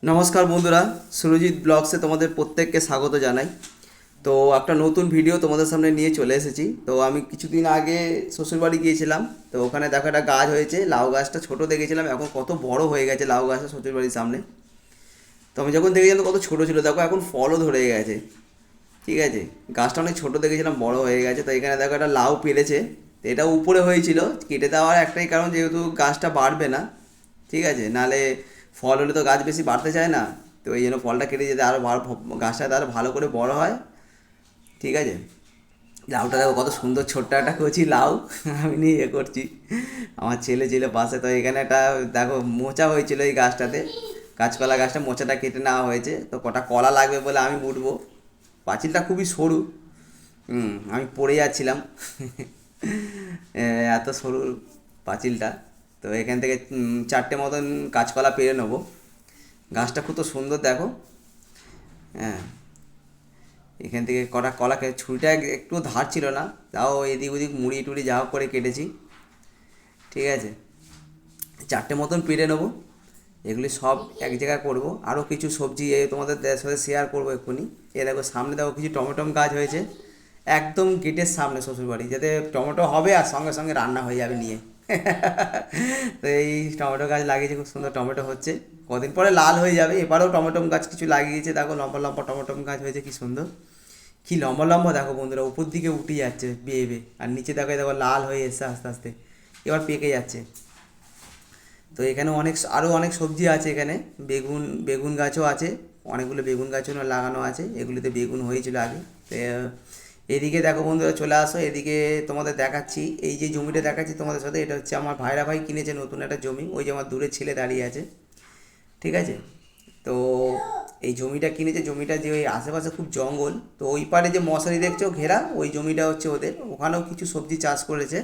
নমস্কার বন্ধুরা, সুরজিৎ ব্লগসে তোমাদের প্রত্যেককে স্বাগত জানাই। তো একটা নতুন ভিডিও তোমাদের সামনে নিয়ে চলে এসেছি। তো আমি কিছুদিন আগে শ্বশুরবাড়ি গিয়েছিলাম। তো ওখানে দেখো একটা গাছ হয়েছে, লাউ গাছটা ছোট দেখেছিলাম, এখন কত বড় হয়ে গেছে লাউ গাছটা শ্বশুরবাড়ির সামনে। তো আমি যখন দেখেছিলাম তো কত ছোট ছিল, দেখো এখন ফলও ধরে গেছে। ঠিক আছে, গাছটা অনেক ছোট দেখেছিলাম, বড় হয়ে গেছে। তো এখানে দেখো একটা লাউ পেরেছে। তো এটা উপরে হয়েছিল, কেটে দেওয়ার একটাই কারণ যেহেতু গাছটা বাড়বে না। ঠিক আছে, নালে ফল হলে তো গাছ বেশি বাড়তে চায় না। তো এই জন্য ফলটা কেটে যেতে আরও ভালো, গাছটা আরও ভালো করে বড় হয়। ঠিক আছে, লাউটা দেখো কত সুন্দর, ছোট্ট একটা কচি লাউ আমি নিয়ে করছি, আমার ছেলে ছিল পাশে। তো এখানে একটা দেখো মোচা হয়েছিল এই গাছটাতে, কাঁচকলা গাছটা মোচাটা কেটে নেওয়া হয়েছে। তো কটা কলা লাগবে বলে আমি উঠবো। পাঁচিলটা খুবই সরু, আমি পড়ে যাচ্ছিলাম এত সরু পাঁচিলটা। তো এখান থেকে চারটে মতন কাঁচকলা পেরে নেবো। গাছটা কত সুন্দর দেখো। হ্যাঁ, এখান থেকে কটা কলাকে ছুরিটা একটু ধার ছিল না, তাও এদিক ওদিক মুড়ি টুড়ি যা হোক করে কেটেছি। ঠিক আছে, চারটে মতন পেরে নেবো। এগুলি সব এক জায়গায় করবো। আরও কিছু সবজি তোমাদের সাথে শেয়ার করবো এক্ষুনি। এ দেখো সামনে দেখো কিছু টমেটোম গাছ হয়েছে, একদম গেটের সামনে শ্বশুরবাড়ি, যাতে টমেটো হবে আর সঙ্গে সঙ্গে রান্না হয়ে যাবে নিয়ে তো এই টমেটো গাছ লাগিয়েছে, খুব সুন্দর টমেটো হচ্ছে, কদিন পরে লাল হয়ে যাবে। এবারেও টমেটোম গাছ কিছু লাগিয়েছে, দেখো লম্বা লম্বা টমেটোম গাছ হয়েছে, কি সুন্দর, কি লম্বা লম্বা দেখো বন্ধুরা, উপর দিকে উঠে যাচ্ছে বেয়ে বেয়ে, আর নিচে দেখো দেখো লাল হয়ে এসছে আস্তে আস্তে, এবার পেকে যাচ্ছে। তো এখানে আরও অনেক সবজি আছে এখানে, বেগুন বেগুন গাছও আছে, অনেকগুলো বেগুন গাছও লাগানো আছে, এগুলিতে বেগুন হয়েছিল আগে। তো এদিকে দেখো বন্ধুরা, চলে আসো এদিকে, তোমাদের দেখাচ্ছি। এই যে জমিটা দেখাচ্ছি তোমাদের সাথে, এটা হচ্ছে আমার ভাইরা ভাই কিনেছে নতুন একটা জমি, ওই যে আমার দূরের ছেলে দাঁড়িয়ে আছে। ঠিক আছে, তো এই জমিটা কিনেছে, জমিটা যে ওই আশেপাশে খুব জঙ্গল, তো ওই পারে যে মশারি দেখছো ঘেরা, ওই জমিটা হচ্ছে ওদের, ওখানেও কিছু সবজি চাষ করেছে।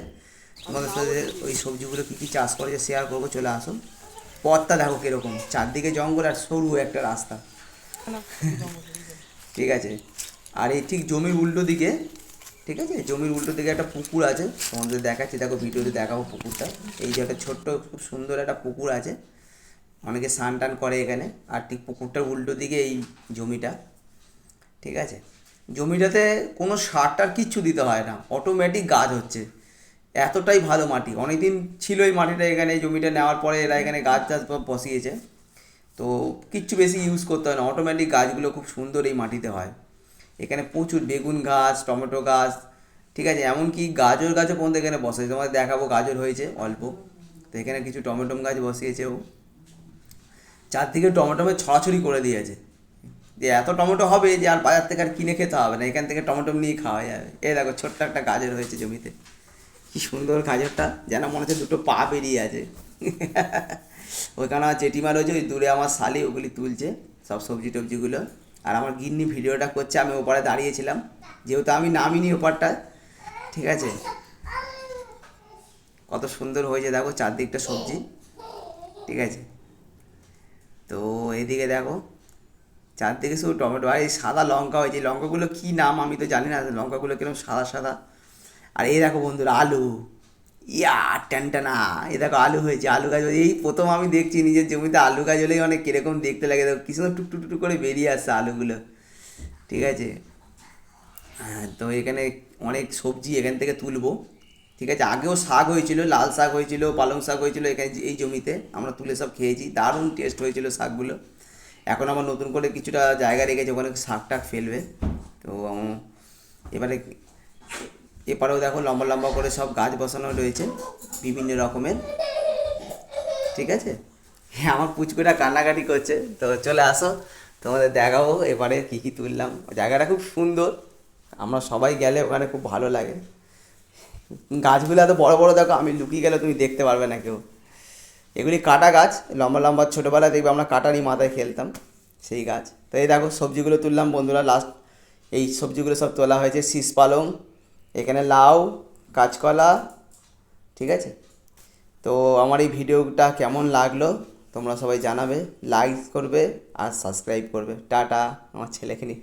তোমাদের সাথে ওই সবজিগুলো কী কী চাষ করেছে শেয়ার করবো, চলে আসো। পথটা দেখো কীরকম, চারদিকে জঙ্গল আর সরু একটা রাস্তা। ঠিক আছে, আর এই ঠিক জমির উল্টো দিকে, ঠিক আছে, জমির উল্টো দিকে একটা পুকুর আছে, তোমাদের দেখাচ্ছি, দেখো ভিডিওতে দেখাবো পুকুরটা। এই যে একটা ছোট্ট খুব সুন্দর একটা পুকুর আছে, অনেকে স্নান টান করে এখানে। আর ঠিক পুকুরটার উল্টো দিকে এই জমিটা। ঠিক আছে, জমিটাতে কোনো সার টার কিচ্ছু দিতে হয় না, অটোমেটিক গাছ হচ্ছে, এতটাই ভালো মাটি। অনেকদিন ছিল এই মাটিটা এখানে, এই জমিটা নেওয়ার পরে এরা এখানে গাছ চাষ বসিয়েছে। তো কিচ্ছু বেশি ইউজ করতে হয় না, অটোমেটিক গাছগুলো খুব সুন্দর এই মাটিতে হয়। এখানে প্রচুর বেগুন গাছ, টমেটো গাছ, ঠিক আছে, এমনকি গাজর গাছও পর্যন্ত এখানে বসেছে, তোমাদের দেখাবো, গাজর হয়েছে অল্প। তো এখানে কিছু টমেটো গাছ বসিয়েছে ও, চারদিকে টমেটোমের ছড়াছড়ি করে দিয়েছে, যে এত টমেটো হবে যে আর বাজার থেকে আর কিনে খেতে হবে না, এখান থেকে টমেটো নিয়ে খাওয়া যাবে। এই দেখো ছোট্ট একটা গাজর হয়েছে জমিতে, কি সুন্দর গাজরটা, যেন মনে হচ্ছে দুটো পা বেরিয়ে আছে ওইখানে আমার জেঠিমা রয়েছে, ওই দূরে আমার শালি, ওগুলি তুলছে সব সবজি টবজিগুলো। আর আমার গিন্নি ভিডিওটা করছে, আমি ওপারে দাঁড়িয়েছিলাম, যেহেতু আমি নামিনি ওপারটায়। ঠিক আছে, কত সুন্দর হয়েছে দেখো চারদিকটা সবজি। ঠিক আছে, তো এদিকে দেখো চারদিকে শুধু টমেটো, আর এই সাদা লঙ্কা হয়েছে, লঙ্কাগুলো কী নাম আমি তো জানি না, লঙ্কাগুলো কিরকম সাদা সাদা। আর এই দেখো বন্ধুরা আলু, ইয়া টানটানা, এই দেখো আলু হয়েছে, আলু গাছ এই প্রথম আমি দেখছি নিজের জমিতে আলু গাছ হলেই অনেক কীরকম দেখতে লাগে, দেখো কি সুন্দর টুকটুক টুকটুক করে বেরিয়ে আসছে আলুগুলো। ঠিক আছে, হ্যাঁ, তো এখানে অনেক সবজি এখান থেকে তুলবো। ঠিক আছে, আগেও শাক হয়েছিল, লাল শাক হয়েছিল, পালং শাক হয়েছিল এখানে, এই জমিতে আমরা তুলে সব খেয়েছি, দারুণ টেস্ট হয়েছিল শাকগুলো। এখন আবার নতুন করে কিছুটা জায়গা রেখেছে, ওখানে শাক টাক ফেলবে। তো এবারে এপারেও দেখো লম্বা লম্বা করে সব গাছ বসানো রয়েছে বিভিন্ন রকমের। ঠিক আছে, হ্যাঁ, আমার পুচকুটা কান্নাকাটি করছে, তো চলে আসো তোমাদের দেখাবো এবারে কী কী তুললাম। জায়গাটা খুব সুন্দর, আমরা সবাই গেলে ওখানে খুব ভালো লাগে। গাছগুলো এত বড় বড় দেখো, আমি লুকিয়ে গেলে তুমি দেখতে পারবে না কেউ। এগুলি কাটা গাছ, লম্বা লম্বা, ছোটোবেলায় দেখবে আমরা কাটারি মাথায় খেলতাম, সেই গাছ। তো এই দেখো সবজিগুলো তুললাম বন্ধুরা, লাস্ট এই সবজিগুলো সব তোলা হয়েছে, শীষ পালং, এখানে লাউ, কাঁচকলা। ঠিক আছে, তো আমার এই ভিডিওটা কেমন লাগলো তোমরা সবাই জানাবে, লাইক করবে আর সাবস্ক্রাইব করবে। টাটা, আমার ছেলেকে নিয়ে।